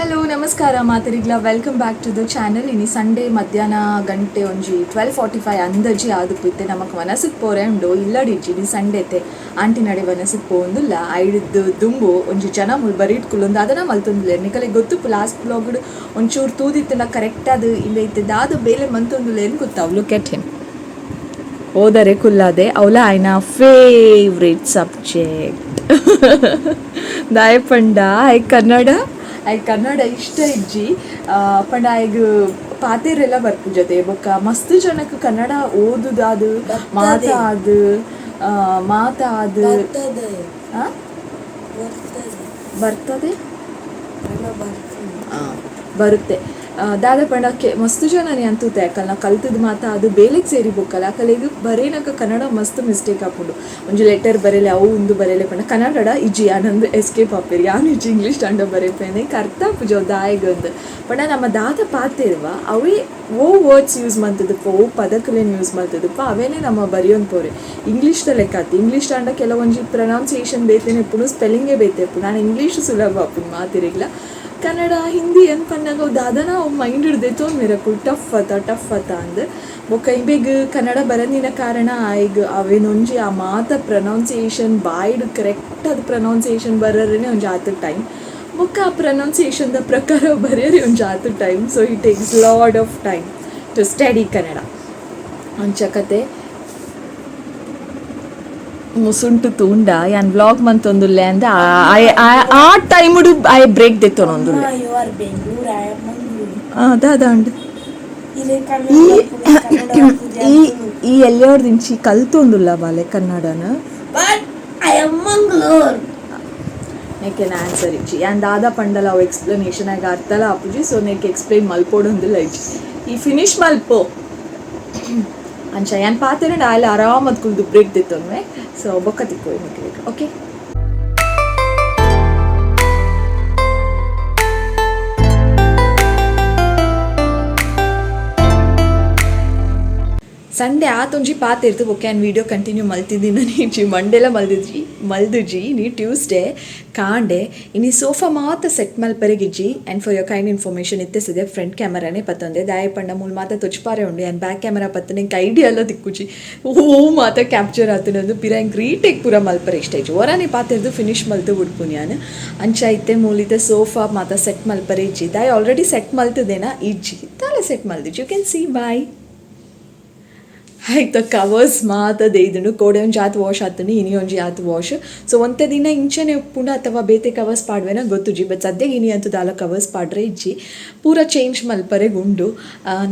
Hello ನಮಸ್ಕಾರ ಮಾತರಿಗ್ಲ welcome back to the channel. ಇನಿ ಸಂಡೇ ಮಧ್ಯಾಹ್ನ ಗಂಟೆ ಒಂಜಿ 12:45 ಅಂದಜಿ ಆದುಪಿತ್ತೆ ನಮಕ್ ಮನಸ್ಸಿಗೆ ಪೋರೆ ಉಂಡು ಇಲ್ಲಡಿಜ್ಜಿ ನಿ ಸಂಡೇ ತೆ ಆಂಟಿ ನಡೆ ಮನಸ್ಸಿಗೆ ಪೋಂದುಲ್ಲ ಐಡ್ದು ದುಂಬು ಒಂಜಿ ಜನ ಮುಲ್ ಬರೀಟ್ಕುಲೊಂದು ಅದನ್ನ ಮಲ್ತೊಂದುಲ್ಲೆ ನಿಕಲೆ ಗೊತ್ತು ಲಾಸ್ಟ್ ಬ್ಲಾಗ್ಡ್ ಒಂಚೂರು ತೂದಿತ್ತನ ಕರೆಕ್ಟ್ ಅದು ಇಲ್ಲ ಇತ್ತಿದ್ದ ಅದು ಬೇಲೆ ಮಂತೊಂದುಲ್ಲೆ ಏನು ಗೊತ್ತಾವ್ ಲುಕ್ ಎಟ್ ಹಿಮ್ ಓದರೆ ಕುಲ್ಲಾದೆ ಅವಳ ಆಯ್ನ ಫೇವ್ರೇಟ್ ಸಬ್ಜೆಕ್ಟ್ ದಾಯ ಪಂಡ ಐ ಕನ್ನಡ ಇಷ್ಟ ಇಜ್ಜಿ ಪಂಡ ಐಗ್ ಪಾತೆರೆಲ್ಲ ಬರ್ಪು ಜೊತೆ ಬೊಕ್ಕ ಮಸ್ತ್ ಜನಕ್ಕೆ ಕನ್ನಡ ಓದುದಾದು ಮಾತಾದು ಬರ್ತದೆ ಬರುತ್ತೆ ದಾದ ಪಂಡಕ್ಕೆ ಮಸ್ತ್ ಜನನೇ ಅಂತೂತೆ ಯಾಕಲ್ಲ ನಾ ಕಲ್ತದ ಮಾತಾ ಅದು ಬೇಲೆಗೆ ಸೇರಿ ಬೊಕ್ಕಲ್ಲ ಯಾಕಲ್ಲ ಇದು ಬರೇನಕ ಕನ್ನಡ ಮಸ್ತ್ ಮಿಸ್ಟೇಕ್ ಹಾಕೊಂಡು ಒಂಜು ಲೆಟರ್ ಬರೇಲೆ ಅವು ಒಂದು ಬರೇಲೆ ಪಂಡ ಕನ್ನಡ ಇಜ್ಜಿ ಆನಂದ್ ಎಸ್ಕೇಪ್ ಆಪೇರಿ ಯಾನು ಇಜ್ಜಿ ಇಂಗ್ಲೀಷ್ ತಂಡ ಬರೇಪೇನೆ ಅರ್ಥ ಪುಜೋ ದಾಯಗೊಂದು ಪಂಡ ನಮ್ಮ ದಾದ ಪಾತಿರುವ ಅವೇ ಓ ವರ್ಡ್ಸ್ ಯೂಸ್ ಮಾಡ್ತಿದ್ದಪ್ಪ ಓ ಪದಕಲೇನು ಯೂಸ್ ಮಾಡ್ತಿದ್ದಪ್ಪ ಅವೇನೇ ನಮ್ಮ ಬರೆಯೋನ್ ಪೋರೆ ಇಂಗ್ಲೀಷ್ದ ಲೆಕ್ಕಾತಿ ಇಂಗ್ಲೀಷ್ ತಂಡ ಕೆಲವೊಂಜಿ ಪ್ರೊನೌನ್ಸಿಯೇಷನ್ ಬೇತೇನೆ ಎಪ್ಪುಡು ಸ್ಪೆಲ್ಲಿಂಗೇ ಬೇತೆ ಎಪ್ಪು ನಾನು ಇಂಗ್ಲೀಷ್ ಸುಲಭ ಅಪ್ಪು ಮಾತಿರಿಗ್ಲ ಕನ್ನಡ ಹಿಂದಿ ಏನು ಪನ್ನಾಗ ದಾದನ ಅವು ಮೈಂಡ್ ಹಿಡ್ದೈತೋ ಮೇರಕು ಟಫ್ ಅತ ಅಂದು ಬೊಕ್ಕ ಇಬೇಗ ಕನ್ನಡ ಬರಂದಿನ ಕಾರಣ ಈಗ ಅವೇನೊಂಜಿ ಆ ಮಾತ ಪ್ರೊನೌನ್ಸಿಯೇಷನ್ ಬಾಯ್ಡ್ ಕರೆಕ್ಟ್ ಅದು ಪ್ರೊನೌನ್ಸಿಯೇಷನ್ ಬರೋರೇನೆ ಒಂಜಿ ಆತ ಟೈಮ್ ಬೊಕ್ಕ ಆ ಪ್ರೊನೌನ್ಸಿಯೇಷನ್ದ ಪ್ರಕಾರ ಬರೆಯೋರಿ ಒಂಜಿ ಆತ time so it takes lot of time to study Kannada ಅಂಚಕತೆ ಮುಸುಂಟು ತೂಂಡ ಯಾನ್ ವ್ಲಾಗ್ ಮಂತೊಂದುಲ್ಲೆ ಅಂದ ಆ ಟೈಮುಡು ಐ ಬ್ರೇಕ್ ದೆತ್ತೊನೊಂದುಲ್ಲೆ ದಾದಾಂಡ್ ಈ ಎಲ್ಲೋರ್ದಿಂಚಿ ಕಲ್ತೊಂದುಲ್ಲ ಬಾಲೆ ಕನ್ನಡನ ನೆಕ್ಕೆ ಆನ್ಸರ್ ಇಚ್ಚಿ ಯಾನ್ ದಾದಾ ಪಂಡಲ ಅವು ಎಕ್ಸ್ಪ್ಲನೇಷನ್ ಆಗ ಅರ್ಥಲ ಆಪುಜಿ ಸೊ ನೆಕ್ಕೆ ಎಕ್ಸ್ಪ್ಲೈನ್ ಮಲ್ಪೋಡೊಂದುಲ್ಲ ಇಚ್ಚಿ ಈ ಫಿನಿಶ್ ಮಲ್ಪೋ ಅಂಚ ಯಾನ್ ಪಾತೆರೆ ಆಯ್ಲೆ ಆರಾಮದ್ ಕುಲ್ದು ಬ್ರೇಕ್ ದಿತ್ತೊನ್ವೆ ಸೊ ಬೊಕ್ಕ ತಿಕ್ಕೋಯ್ ನಿಕ್ಬೇಕು ಓಕೆ. ಸಂಡೇ ಆತೊಂಜಿ ಪಾತೆರ್ದು ಬೊಕ್ಕೆ ಆ್ಯನ್ ವೀಡಿಯೋ ಕಂಟಿನ್ಯೂ ಮಲ್ತಿದ್ದೀನಿ ನೀಜಿ ಮಂಡೆಲ್ಲ ಮಲ್ದುಜಿ ನೀ ಟ್ಯೂಸ್ಡೇ ಕಾಂಡೆ ಇನಿ ಸೋಫಾ ಮಾತ ಸೆಟ್ ಮಲ್ಪರೆಗಿಜ್ಜಿ and for your kind information ಇತ್ತೆಸಿದೆ ಫ್ರಂಟ್ ಕ್ಯಾಮರಾನೇ ಪತ್ತೊಂದೆ ದಾಯ ಪಂಡ ಮೂಲ ಮಾತ ತೊಚ್ಪಾರೆ ಉಂಡು ಆ್ಯಂಡ್ ಬ್ಯಾಕ್ ಕ್ಯಾಮರಾ ಪತ್ತನೆ ಇಂಕ ಐಡಿಯಾ ಎಲ್ಲ ತಿಕ್ಕುಜಿ ಓ ಮಾತ ಕ್ಯಾಪ್ಚರ್ ಆತನದು ಪಿರ ಇಂಕ್ ರೀಟೇಕ್ ಪೂರ ಮಲ್ಪರೆ ಇಷ್ಟ ಇಜ್ಜಿ ಹೊರನೇ ಪಾತೆರ್ದು ಫಿನಿಶ್ ಮಲ್ತು ಬಿಡ್ಪು ನಾನು ಅಂಚ ಇತ್ತೆ ಮೂಲಿತ ಸೋಫಾ ಮಾತ ಸೆಟ್ ಮಲ್ಪರೆ ಇಜ್ಜಿ ದಾಯ ಆಲ್ರೆಡಿ ಸೆಟ್ ಮಲ್ತದೇನಾ ಇಜ್ಜಿ ತಾಲೆ ಸೆಟ್ ಮಲ್ದಿಜ್ಜಿ ಯು ಕ್ಯಾನ್ ಸಿ ಬಾಯ್ ಆಯ್ತು ಕವರ್ಸ್ ಮಾತದೆ ಇದನ್ನು ಕೋಡೆ ಒಂಜಿ ಆತು ವಾಶ್ ಆತನಿ ಇನಿ ಒಂಜಿ ಆತು ವಾಶ್ ಸೊ ಒಂತೆ ದಿನ ಇಂಚನೆ ಉಪ್ಪುಂಡ ಅಥವಾ ಬೇತೆ ಕವರ್ಸ್ ಪಾಡ್ವೇನ ಗೊತ್ತುಜಿ ಬಟ್ ಸದ್ಯ ಇನಿ ಅಂತೂ ದಾಲ ಕವರ್ಸ್ ಪಾಡ್ರೆ ಇಜ್ಜಿ ಪೂರ ಚೇಂಜ್ ಮಲ್ಪರೆ ಗುಂಡು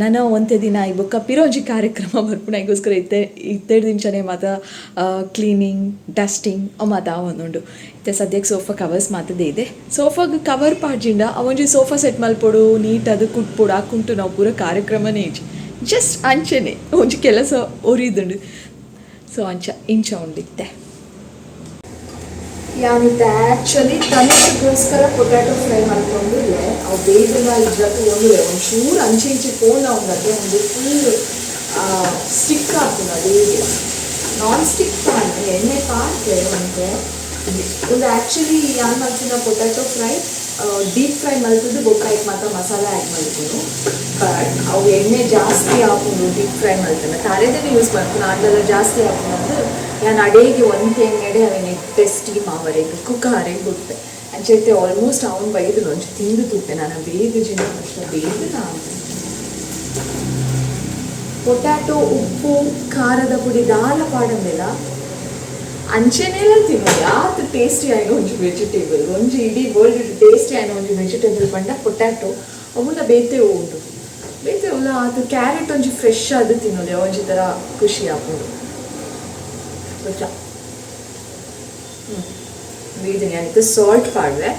ನಾನು ಒಂತೆ ದಿನ ಇಬ್ಬೊಕ್ಕ ಪಿರೋಂಜಿ ಕಾರ್ಯಕ್ರಮ ಬರ್ಪುಣ ಈಗೋಸ್ಕರ ಇತ್ತೆರಡು ಇಂಚನೆ ಮಾತ ಕ್ಲೀನಿಂಗ್ ಡಸ್ಟಿಂಗ್ ಮಾತ ಒಂದುಂಡು ಇತ್ತೆ ಸದ್ಯಕ್ಕೆ ಸೋಫಾ ಕವರ್ಸ್ ಮಾತದೇ ಇದೆ ಸೋಫಾಗೆ ಕವರ್ ಪಾಡ್ಜಿಂಡ ಅವೊಂಜಿ ಸೋಫಾ ಸೆಟ್ ಮಲ್ಪೊಡು ನೀಟ್ ಅದು ಕುಟ್ಪೊಡು ಹಾಕುಂಟು ನಾವು ಪೂರ ಕಾರ್ಯಕ್ರಮನೇ ಇಜ್ಜಿ ಜಸ್ಟ್ ಅಂಚನೆ ಒಂಜಿ ಕೆಲಸ ಒರಿದುಂಡು ಸೊ ಅಂಚ ಇಂಚ ಉಂಡಿತ್ತೆ ಯಾನಿತ್ತೆ ಆ್ಯಕ್ಚುಲಿ ತನಿಗೋಸ್ಕರ ಪೊಟ್ಯಾಟೊ ಫ್ರೈ ಮಾಡ್ಕೊಂಡಿಲ್ಲ ಅವು ಬೇಗನ ಇದ್ದದ್ದು ಒಂಚೂರು ಅಂಚೆ ಇಂಚೆ ಫೋನ್ ಅವನಕ್ಕೆ ಒಂದು ಫುಲ್ ಸ್ಟಿಕ್ ಆಗ್ತದೆ ಅದೇಗೆ ನಾನ್ ಸ್ಟಿಕ್ ಪ್ಯಾನ್ ಎಣ್ಣೆ ಪಾತ್ರೆ ಒಂದು ಆ್ಯಕ್ಚುಲಿ ಯಾರು ಮಾಡ್ತೀನಿ ಪೊಟ್ಯಾಟೊ ಫ್ರೈ ಡೀಪ್ ಫ್ರೈ ಮಲ್ತದ್ದು ಬೊಕ್ಕಾಯ್ತು ಮಾತ್ರ ಮಸಾಲೆ ಆ್ಯಡ್ ಮಾಡ್ತೀನಿ ಬಟ್ ಅವು ಎಣ್ಣೆ ಜಾಸ್ತಿ ಹಾಕೊಂಡು ಡೀಪ್ ಫ್ರೈ ಮಾಡ್ತೇನೆ ತಾರೇದೇ ಯೂಸ್ ಮಾಡ್ತೀನಿ ಅದೆಲ್ಲ ಜಾಸ್ತಿ ಹಾಕೊಂಡು ನಾನು ಅಡೇಗೆ ಒಂದು ಎಣ್ಣೆಡೆ ಅವನ ಇಟ್ಟೆ ಸ್ಟೀಮ್ ಅವರೆಗೆ ಕುಕ್ಕಾರೆಗೆ ಬಿಟ್ಟೆ ಅಂಚೈತೆ ಆಲ್ಮೋಸ್ಟ್ ಅವನು ಬೈದು ಒಂಚು ತಿಂದು ತುಟ್ಟೆ ನಾನು ಬೇಗ ಜಿನ ಅಷ್ಟು ಬೇಗ ನಾನು ಪೊಟ್ಯಾಟೊ ಉಪ್ಪು ಖಾರದ ಪುಡಿ ದಾಲ ಪಾಡಂದೆಲ್ಲ ಅಂಚೆನೆಲ್ಲ ತಿನ್ನೋದು ಯಾವ್ದು ಟೇಸ್ಟಿ ಆಯ್ನ ಒಂಜಿ ವೆಜಿಟೇಬಲ್ ಒಂಜಿ ಇಡೀ ವರ್ಲ್ಡ್ ಟೇಸ್ಟಿ ಆಯ್ನ ಒಂಜಿ ವೆಜಿಟೇಬಲ್ ಪಂಡ ಪೊಟ್ಯಾಟೊ ಅವನ್ನ ಬೇತೆ ಉಂಟು ಬೇತೆ ಅಲ್ಲ ಅದು ಕ್ಯಾರೆಟ್ ಒಂಜಿ ಫ್ರೆಶ್ ಅದು ತಿನ್ನೋದು ಒಂಜಿ ಥರ ಖುಷಿ ಹಾಕೊಂಡು ಗೊತ್ತಾ ಬೇದಿನಿ ಆಯಿತು ಸಾಲ್ಟ್ ಪಾಡ್ವೆ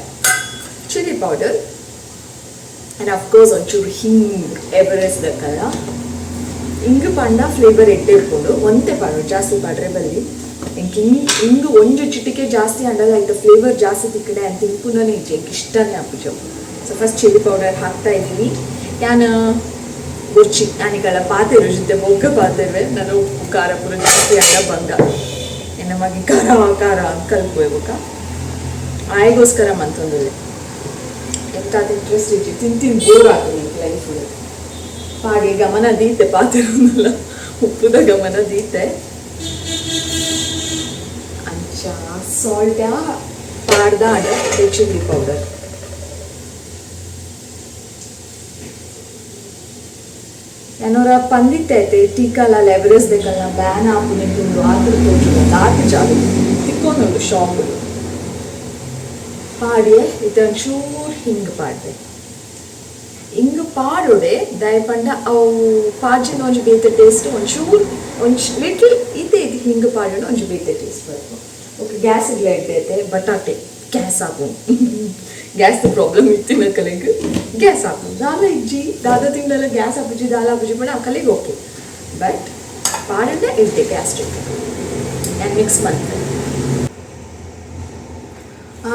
ಚಿಲ್ಲಿ ಪೌಡರ್ ಆ್ಯಂಡ್ ಅಫ್ಕೋರ್ಸ್ ಒಂಚೂರು ಹಿಂಗ್ ಎವರೆಸ್ಟ್ ದಕ್ಕಲ್ಲ ಹಿಂಗೆ ಪಂಡ ಫ್ಲೇವರ್ ಇಟ್ಟಿರ್ಕೊಂಡು ಒಂತೆ ಪಾಡು ಜಾಸ್ತಿ ಪಾಡ್ರೆ ಬಲ್ಲಿ ಹಿಂಗೆ ಒಂದು ಚಿಟಿಕೆ ಜಾಸ್ತಿ ಅಂಡಲ್ಲ ಆಯ್ತು ಫ್ಲೇವರ್ ಜಾಸ್ತಿ ತಿಕ್ಕಡೆ ಅಂತ ತಿಂಪುನೇ ಇಜ್ಜೆ ಇಷ್ಟನೇ ಹಾಕುಜು ಸೊ ಫಸ್ಟ್ ಚಿಲ್ಲಿ ಪೌಡರ್ ಹಾಕ್ತಾ ಇದ್ದೀನಿ ನಾನು ಗೊಚ್ಚಿ ನಾನೀಗೆಲ್ಲ ಪಾತಿರೋ ಜೊತೆ ಮೊಗ್ಗ ಪಾತಿರುವೆ ನಾನು ಉಪ್ಪು ಖಾರ ಪೂರ ಜಾಸ್ತಿ ಅಂಡ ಬಂದ ನಮಗೆ ಖಾರ ಖಾರ ಕಲ್ಪೋಯ್ಬೇಕ ಆಯ್ಗೋಸ್ಕರ ಮಂತೊಂದಿದೆ ಎಂತ ಇಂಟ್ರೆಸ್ಟ್ ಇಟ್ಟು ತಿಂತೀನಿ ಬೋರ್ ಆಗ್ತದೆ ಲೈಫ್ ಹಾಗೆ ಗಮನ ದೀತೆ ಪಾತಿರೋಲ್ಲ ಉಪ್ಪುದ ಗಮನ ದೀತೆ ಅಂಚ ಸಾಲ್ಟ್ ಪಾಡ್ದ ರೆಡ್ ಚಿಲ್ಲಿ ಪೌಡರ್ ಏನೋರ ಪಂದಿತ್ತೈತೆ ಟೀಕಲ್ಲ ಎವರೆಸ್ಟ್ ಬೇಕಲ್ಲ ಬ್ಯಾನ್ ಹಾಕುನೆ ತಿಂದು ಆದ್ರೂ ತೋರಿಸಿಲ್ಲ ದಾಟಿ ಜಾಗ ತಿಕ್ಕೊಂಡು ಶಾಪ್ ಪಾಡಿಯೇ ಇದೊಂಚೂರು ಹಿಂಗೆ ಪಾಡ್ದೆ ಹಿಂಗೆ ಪಾಡೋಡೆ ದಯಪಂಡ ಅವು ಪಾಜಿನ ಒಂಚು ಬೇತೆ ಟೇಸ್ಟ್ ಒಂಚೂರು ಲಿಟ್ಲ್ ಇದೆ ಹಿಂಗೆ ಪಾಡೋಣ ಒಂಚು ಬೇತೆ ಟೇಸ್ಟ್ ಬರ್ಬೋದು ಓಕೆ ಗ್ಯಾಸ್ ಇಲ್ಲ ಇರ್ತೈತೆ ಬಟಾಟೆ ಗ್ಯಾಸ್ ಹಾಕು ಗ್ಯಾಸ್ ಪ್ರಾಬ್ಲಮ್ ಇತ್ತಿನ ಕಲೆಗೆ ಗ್ಯಾಸ್ ಹಾಕು ದಾಲ ಇಜ್ಜಿ ದಾದ ತಿಂಗಳೆಲ್ಲ ಗ್ಯಾಸ್ ಹಾಪುಜಿ ದಾಲ್ ಹಾಪುಜಿ ಪಣ ಆ ಕಲೆಗೆ ಓಕೆ ಬಟ್ ಪಾಡಂಡೆ ಇಡ್ತೆ ಗ್ಯಾಸ್ಟ್ರಿಕ್ ಆ್ಯಂಡ್ ಮಿಕ್ಸ್ ಮಾಡ್ತಾರೆ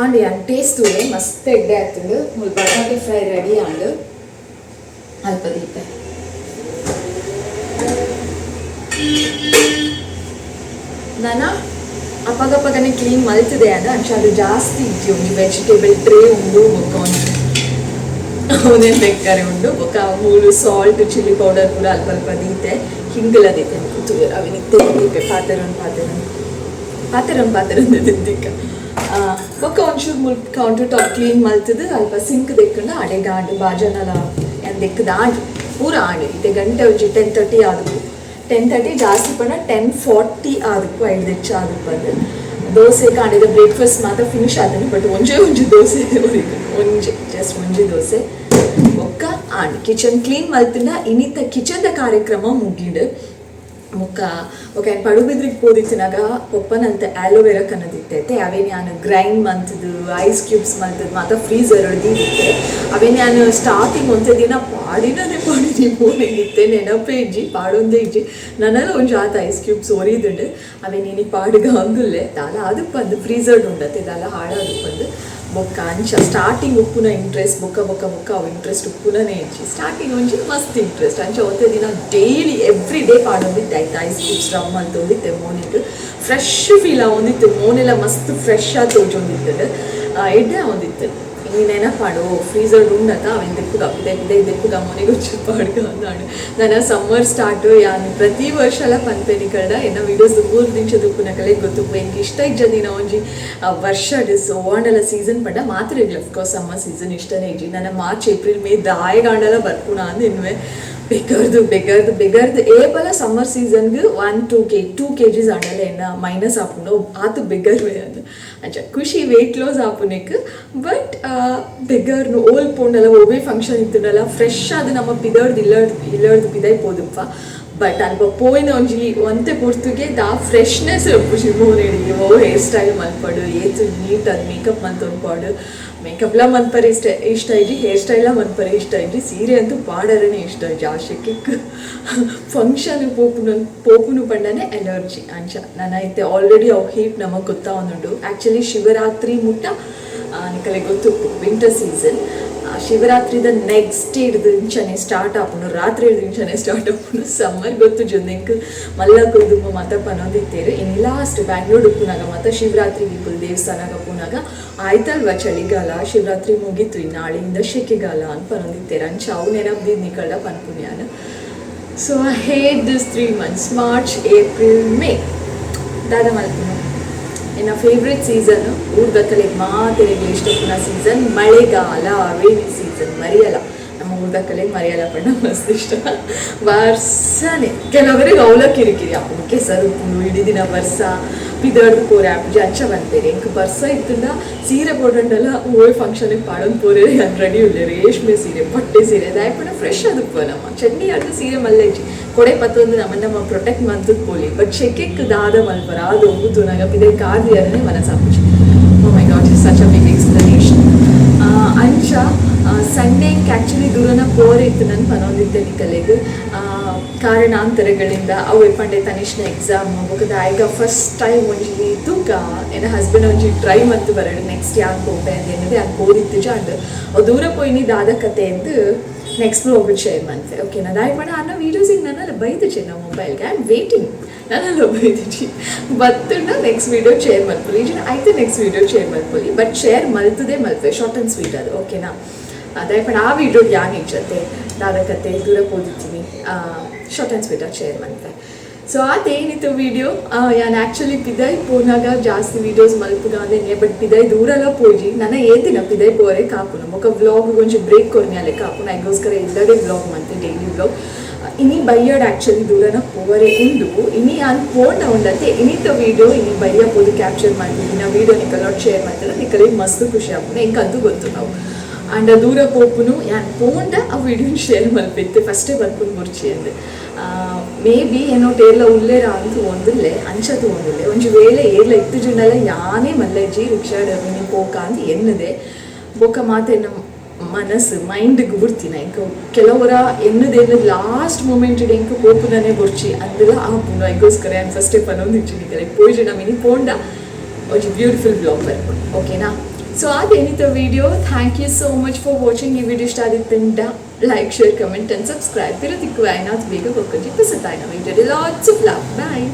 ಆಂಡ್ ಟೇಸ್ಟ್ ಮಸ್ತ್ ಎಡ್ಡೆ ಆಗ್ತದೆ ಬಟಾಟೆ ಫ್ರೈ ರೆಡಿ ಆಂಡ್ ಅಲ್ಪ ದೀಪೆ ನಾನು ಅಪ್ಪಗಪ್ಪಗನೆ ಕ್ಲೀನ್ ಮಲ್ತಿದೆ ಅಂಚೆ ಅದು ಜಾಸ್ತಿ ಇಜ್ಜಿ ಒಂದು ವೆಜಿಟೇಬಲ್ ಟ್ರೇ ಉಂಡು ಬೊಕ್ಕ ಅವನೇನು ಬೇಕಾರೆ ಉಂಡು ಬೊಕ್ಕ ಮೂಳು ಸಾಲ್ಟ್ ಚಿಲ್ಲಿ ಪೌಡರ್ ಕೂಡ ಅಲ್ಪ ಅಲ್ಪ ದೀತೆ ಹಿಂಗಲ ದೀತೆ ಕೂತುವೆ ಅವನಿಗೆ ದೀಪೆ ಪಾತೆರನ್ ದಿಕ್ಕ ಬೊಕ್ಕ ಒಂಚೂರು ಮುಲ್ಕ್ ಕೌಂಟರ್ ಟಾಪ್ ಕ್ಲೀನ್ ಮಲ್ತದು ಅಲ್ಪ ಸಿಂಕ್ ದೆಕ್ಕಂಡು ಅಡೆಗ ಆಂಡು ಬಾಜನಲ ದೆಕ್ಕದ ಆಂಡು ಪೂರ ಆಂಡು ಇತ್ತೆ ಗಂಟೆ ಒಂಚಿ 10:30 ಆದವು 10:30 ಜಾಸ್ತಿ ಪಣ 10:40 ಆದಕ್ಕೂ 5 ಹೆಚ್ಚ ಆದಕ್ಕೆ ಅದು ದೋಸೆ ಕಾಂಡಿದ ಬ್ರೇಕ್ಫಾಸ್ಟ್ ಮಾತ್ರ ಫಿನಿಶ್ ಆದನು ಬಟ್ ಒಂಜಿ ದೋಸೆ ಜಸ್ಟ್ ಒಂಜಿ ದೋಸೆ ಒಕ್ಕ ಆಂಡ್ ಕಿಚನ್ ಕ್ಲೀನ್ ಮಲ್ತಿಂದ ಇನ್ನಿತ್ತ ಕಿಚನ್ದ ಕಾರ್ಯಕ್ರಮ ಮುಗಿಡು ಮುಕ್ಕ ಓಕೆ ಪಡುಬಿದ್ರಿಗೆ ಪೋದಿತ್ತಿನಾಗ ಪೊಪ್ಪನಂತೆ ಆಲೋವೆರಾ ಕನ್ನದಿತ್ತೈತೆ ಅವೇ ನಾನು ಗ್ರೈಂಡ್ ಮಂತದ್ದು ಐಸ್ ಕ್ಯೂಬ್ಸ್ ಮಂತದ್ದು ಮಾತ್ರ ಫ್ರೀಸರ್ ಹೊಡೆದಿತ್ತೆ ಅವೇ ನಾನು ಸ್ಟಾರ್ಟಿಂಗ್ ಒಂದೇ ದಿನ ಪಾಡಿನೇ ಫೋನಿಗಿತ್ತೆ ನೆನಪೇ ಇಜ್ಜಿ ಪಾಡೊಂದೇ ಇಜ್ಜಿ ನನ್ನೆಲ್ಲ ಒಂದು ಜಾತ ಐಸ್ ಕ್ಯೂಬ್ಸ್ ಒರಿದುಂಡು ಅವೇ ನೀನು ಪಾಡುಗ ಅಂದುಲ್ಲೆ ದಾಲ ಅದಕ್ಕೆ ಬಂದು ಫ್ರೀಸರ್ಡ್ ಉಂಡತ್ತೆ ದಾಲ ಹಾಳಾದಕ್ಕೆ ಬಂದು ಬೊಕ್ಕ ಅಂಚ ಸ್ಟಾರ್ಟಿಂಗ್ ಉಪ್ಪುನ ಇಂಟ್ರೆಸ್ಟ್ ಬೊಕ್ಕ ಅವು ಇಂಟ್ರೆಸ್ಟ್ ಉಪ್ಪುನೇ ಇಜ್ಜಿ ಸ್ಟಾರ್ಟಿಂಗ್ ಒಂಚಿ ಮಸ್ತ್ ಇಂಟ್ರೆಸ್ಟ್ ಅಂಚ ಒಂದೇ ದಿನ ಡೈಲಿ ಎವ್ರಿ ಡೇ ಪಾಡೊಂದಿತ್ತು ಆಯ್ತು ಐಸ್ ಕ್ಯೂಬ್ಸ್ ರಮ್ ಅಂತ ಒಂದಿತ್ತೆ ಮೋನಿಗೆ ಫ್ರೆಶ್ ಫೀಲ್ ಆಗೊಂದಿತ್ತು ಮೋನೆಲ್ಲ ಮಸ್ತ್ ಫ್ರೆಶ್ ಆಗಿ ತೋಜೊಂದಿತ್ತು ಎಡ್ಡೆ ಆಗೊಂದಿತ್ತು ಈ ನೆನಪಾಡು ಫ್ರೀಸರ್ ಉಂಡತ ಅವೇನು ದೆಕ್ಕುಗ ಮನೆಗೆ వచ్చి ಪಾಡ್ಗ ಅಂದಾಡು ನಾನು ಸಮ್ಮರ್ ಸ್ಟಾರ್ಟು ಯಾನು ಪ್ರತಿ ವರ್ಷ ಎಲ್ಲ ಪನ್ಪೆನಿಕಲ್ಡ ಎನ್ನ ವೀಡಿಯೋಸ್ 3 ನಿಮಿಷದ ಉಪ್ಪುನಕಲೆ ಗೊತ್ತು ಎಂಗೆ ಇಷ್ಟ ಇಜ್ಜ ದಿನ ಒಂಜಿ ವರ್ಷ ಓಂಡಲ ಸೀಸನ್ ಪಂಡ ಮಾತ್ರ ಇರಲಿ ಅಫ್ಕೋರ್ಸ್ ಸಮ್ಮರ್ ಸೀಸನ್ ಇಷ್ಟನೇ ಇಜ್ಜಿ ನನ್ನ ಮಾರ್ಚ್ ಏಪ್ರಿಲ್ ಮೇ ದಾಯಗಾಂಡಲ ಬರ್ಪುಣ ಅಂದು ಇನ್ನುವೆ ಬೆಗರ್ದು ಏಪಲ ಸಮ್ಮರ್ ಸೀಸನ್ಗೆ 2 kgs ಆಂಡಲ ಎನ್ನ ಮೈನಸ್ ಆಪುಂಡು ಆತು ಬೆಗರ್ವೆ ಅದು ಅಂಚ ಖುಷಿ ವೆಯ್ಟ್ ಲಾಸ್ ಆಪುನೆಕ್ ಬಟ್ ಬೆಗರ್ನು ಓಲ್ ಪೋಂಡಲ ಒಬ್ಬೇ ಫಂಕ್ಷನ್ ಇತ್ತುಂಡಲ್ಲ ಫ್ರೆಶ್ ಅದು ನಮ್ಮ ಇಲ್ಲಡ್ದು ಪಿದೈ ಪೋದುಪ್ಪ ಬಟ್ ಅಲ್ಪ ಪೋಯಿನ ಒಂಜಿ ಒಂತೆ ಪುರ್ತುಗೆ ದಾ ಫ್ರೆಶ್ನೆಸ್ ಪುಷಿ ಮೋನೆಡಿಗೆ ಹೇರ್ ಸ್ಟೈಲ್ ಮಲ್ಪಡು ಏತು ನೀಟ್ ಅದು ಮೇಕಪ್ ಮಂತೊಂದ್ಪಾಡು ಮೇಕಪ್ಲ ಮನ್ಪರೆ ಇಷ್ಟ ಇಜ್ಜಿ ಹೇರ್ ಸ್ಟೈಲ ಮನ್ಪರೆ ಇಷ್ಟ ಇಜ್ಜಿ ಸೀರೆ ಅಂತೂ ಪಾಡರೇ ಇಷ್ಟ ಇಜ್ಜಿ ಆಶಕ್ಕೆ ಫಂಕ್ಷನ್ ಪೋಪುನು ಪಂಡನೆ ಎಲರ್ಜಿ ಅಂಚ ನಾನು ಐತೆ ಆಲ್ರೆಡಿ ಅವು ಹೀಟ್ ನಮಗೆ ಗೊತ್ತಾ ಒಂದುಂಡು ಆ್ಯಕ್ಚುಲಿ ಶಿವರಾತ್ರಿ ಮುಟ್ಟ ನಿಕಲೆ ಗೊತ್ತು ವಿಂಟರ್ ಸೀಸನ್ ಶಿವರಾತ್ರಿದ ನೆಕ್ಸ್ಟ್ ಡೇ ಹಿಡಿದು ಇಂಚನೆ ಸ್ಟಾರ್ಟ್ ಆಪುಂಡು ರಾತ್ರಿ ಹಿಡಿದು ಇಂಚನೆ ಸ್ಟಾರ್ಟ್ ಆಪುಂಡು ಸಮ್ಮರ್ ಗೊತ್ತು ಜೊತೆಗೆ ಮಲ್ಲ ಕುದುಂಬ ಮಾತ ಪನೊಂದಿತ್ತೇರು ಇನ್ನು ಲಾಸ್ಟ್ ಬ್ಯಾಂಗ್ಳೂರ್ ಉಪ್ಪುನಾಗ ಮಾತ ಶಿವರಾತ್ರಿಗೆ ಕುಲ್ ದೇವಸ್ಥಾನಾಗ ಪುನಾಗ ಆಯ್ತಲ್ವ ಚಳಿಗಾಲ ಶಿವರಾತ್ರಿ ಮುಗೀತು ಇನ್ನು ನಾಳೆಯಿಂದ ಶೆಕೆಗಾಲ ಅಂತ ಪನೊಂದಿತ್ತೇರು ಅಂಚ ಅವು ನೆನಪದಿದ್ದು ನಿಕಳ್ದ ಪನ್ಪುಣ್ಯಾನ so I hate this 3 months March April May ದಾದ ಮಲ್ಪುನ ಇನ್ನು ಫೇವ್ರೆಟ್ ಸೀಸನ್ನು ಊರ್ದಕ್ಕಲಿಗೆ ಮಾತ್ರ ಇಷ್ಟಪುನ ಸೀಸನ್ ಮಳೆಗಾಲ ರೇನಿ ಸೀಸನ್ ಮರಿಯಲ್ಲ ನಮ್ಮ ಊರ್ದಕ್ಕಲಿಗೆ ಮರಿಯಲ್ಲ ಪಂಡ ಮಸ್ತ್ ಇಷ್ಟ ವರ್ಷನೇ ಕೆಲವರಿಗೆ ಅವಲ ಕಿರಿಕಿರಿ ಅಪ್ಪು ಕೆಸರು ಉಪ್ಪು ಇಡೀ ದಿನ ವರ್ಷ ಪಿದರ್ದು ಪೋರೆ ಅಪ್ಪು ಅಂಚ ಬಂತೇರಿ ಎಂಕ್ ಬರ್ಸ ಇತ್ತಂದ ಸೀರೆ ಪೋಡಂಡಲ್ಲ ಓಯ್ ಫಂಕ್ಷನಿಗೆ ಪಾಡೊಂದು ಪೋರೆ ನಾನು ರೆಡಿ ಉಳ್ಳೆ ರೇಷ್ಮೆ ಸೀರೆ ಪಟ್ಟೆ ಸೀರೆ ದಾಯಪಣ ಫ್ರೆಶ್ ಅದಪ್ಪ ನಮ್ಮ ಚಟ್ನಿ ಆಡಿದ ಸೀರೆ ಮಲ್ಲೆಜ್ಜಿ ಕೊಡೆ ಪತ್ತೊಂದು ನಮ್ಮ ಪ್ರೊಟೆಕ್ಟ್ ಮಂತದ್ದು ಪೋಲಿ ಬಟ್ ಶೆಕೆಕ್ ದಾದ ಮಲ್ಪರ ಅದು ಹೋಗುದು ನಂಗೆ ಪಿದೆ ಕಾದಿ ಅದನ್ನೇ ಮನಸ್ಸಾಪುಜಿ oh my god is such a big explanation ಅಂಚ ಸಂಡೇಗೆ ಆ್ಯಕ್ಚುಲಿ ದೂರನ ಪೋರೆ ಇತ್ತು ನಾನು ಪನೊಂದಿದ್ದೆ ನಿಕಲೆಗೆ ಕಾರಣಾಂತರಗಳಿಂದ ಅವು ಪಂಡೆ ತನಿಷ್ನ ಎಕ್ಸಾಮ್ ಬೊಕದ ಆಯ್ಗ ಫಸ್ಟ್ ಟೈಮ್ ಒಂಜಿ ತೂಕ ಎನ್ನ ಹಸ್ಬೆಂಡ್ ಒಂಜಿ ಟ್ರೈ ಮಂತ್ ಬರಡು ನೆಕ್ಸ್ಟ್ ಯಾಕೆ ಹೋಗ್ಬೆ ಅಂತ ಎನ್ನದೆ ಅದು ಓದಿತ್ತು ಜಾಂಡ್ ಅವು ದೂರ ಪೋಯ್ನಿ ದಾದ ಕತೆ ಎಂದು ನೆಕ್ಸ್ಟ್ ಹೋಗ್ಬಿಟ್ಟು ಶೇರ್ ಮಾಡ್ತೆ ಓಕೆನಾ ದಾಯ್ ಪಣ ಅನ್ನೋ ವೀಡಿಯೋಸಿಗೆ ನನ್ನೆಲ್ಲ ಬೈದಿಚ್ಚೆ ನಮ್ಮ ಮೊಬೈಲ್ಗೆ ಐ ಆಮ್ ವೇಟಿಂಗ್ ನನ್ನೆಲ್ಲ ಬೈದಿಚ್ಚಿ ಬತ್ತುಂಡ ನೆಕ್ಸ್ಟ್ ವೀಡಿಯೋ ಶೇರ್ ಮಲ್ಪೊಲಿ ಈಜಿನ ಆಯ್ತು ನೆಕ್ಸ್ಟ್ ವೀಡಿಯೋ ಶೇರ್ ಮಲ್ಪೊಲಿ ಬಟ್ ಶೇರ್ ಮಲ್ತದೆ ಮಲ್ಪೆ ಶಾರ್ಟ್ ಆ್ಯಂಡ್ ಸ್ವೀಟ್ ಅದು ಓಕೆನಾ ದಯಪಂಡ ಆ ವಿಡಿಯೋ ಯಾನ್ ಇಜ್ಜತೆ ದಾದ ಕತೆ ದೂರ ಪೋದಿತ್ತೀನಿ ಶಾರ್ಟ್ ಆ್ಯಂಡ್ ಸ್ವೀಟಾಗಿ ಶೇರ್ ಮಾಡ್ತೆ. ಸೊ ಅದೇನಿತ್ತು ವಿಡಿಯೋ ಯಾನ್ ಆ್ಯಕ್ಚುಲಿ ಪಿದಾಯಿ ಪೋನಾಗ ಜಾಸ್ತಿ ವೀಡಿಯೋಸ್ ಮಲ್ಪುಗಾಂದೇನೆ ಬಟ್ ಪಿದಾಯಿ ದೂರಲ್ಲ ಪೋಜಿ ನನ್ನ ಏತಿನ ಪಿದಾಯಿ ಪೋರೆ ಕಾಪುನ ಮೊಕ್ಕ ವ್ಲಾಗ್ ಕೊಂಚ ಬ್ರೇಕ್ ಕೊರ್ನ್ಯಾಲೆ ಕಾಪುನ ಐಗೋಸ್ಕರ ಎಲ್ಲಡೆ ವ್ಲಾಗ್ ಮಂತೆ ಡೈಲಿ ವ್ಲಾಗ್ ಇನಿ ಬಯ್ಯಡ್ ಆ್ಯಕ್ಚುಲಿ ದೂರನ ಪೋವರೆ ಉಂಡು ಇನಿ ಯಾನ್ ಪೋಂಡ ಉಂಡಂತೆ ಇನಿತ ವಿಡಿಯೋ ಇನಿ ಬಯ್ಯ ಪೋದು ಕ್ಯಾಪ್ಚರ್ ಮಾಡ್ತೀವಿ ನಾ ವಿಡಿಯೋ ನಿಕಲೋಟ್ ಶೇರ್ ಮಾಡ್ತಾರೆ ನಿಕಲಿಗೆ ಮಸ್ತ್ ಖುಷಿ ಆಗ್ತದೆ ಇಂಕಂತೂ ಗೊತ್ತು ನಾವು ಅಂಡ ದೂರ ಪೋಪುನು ಯಾನ್ ಪೋಂಡ ಆ ವಿಡಿಯೋನ ಶೇರ್ ಮಲ್ಪಿತ್ತೆ ಫಸ್ಟೇ ಬರ್ಪುನು ಬುರ್ಚಿ ಅಂದೆ ಮೇ ಬಿ ಏನೋ ಟೇರ್ಲ ಉಲ್ಲೇರ ಅಂತ ಒಂದಿಲ್ಲೆ ಅಂಚದು ಒಂದಿಲ್ಲೆ ಒಂಜಿ ವೇಳೆ ಏರ್ಲ ಇತ್ತು ಜುಂಡಲ್ಲ ಯಾನೇ ಮಲ್ಲೆಜ್ಜಿ ರಿಕ್ಷಾ ಡರ್ಮಿನಿ ಪೋಕ ಅಂತ ಎನ್ನದೆ ಬೊಕ್ಕ ಮಾತೆ ನಮ್ಮ ಮನಸ್ಸು ಮೈಂಡ್ಗೆ ಬುಡ್ತೀನಿ ಇಂಕ ಕೆಲವರ ಎನ್ನದೇನು ಲಾಸ್ಟ್ ಮೂಮೆಂಟ್ ಇಂಕ ಪೋಪುದನೇ ಬುರ್ಚಿ ಅಂದೆಲ್ಲ ಆಪುನು ಐಗೋಸ್ಕರ ನಾನು ಫಸ್ಟೇ ಪನ್ನೊಂದಿಚ್ಚಿನಿ ಕರೆಕ್ಟ್ ಪೋಯ್ಜಿ ನಮ್ಮಿನಿ ಪೋಂಡ ಒಂಜಿ ಬ್ಯೂಟಿಫುಲ್ ಬ್ಲಾಗ್ ಬರ್ಪುನು ಓಕೆನಾ. ಸೊ ಅದೇನಿತ್ತು video. Thank you so much for watching. ಈ ವಿಡಿಯೋ ಇಷ್ಟ ಆದಿತ್ತಂಡ like share comment and subscribe ತಿರುತಿಕ್ಕು ಏನಾದ್ರು ಬೇಗ ಹೋಗ್ಕೊಂಡು ಪಸತ್ತಾಯಿನ video lots of love bye.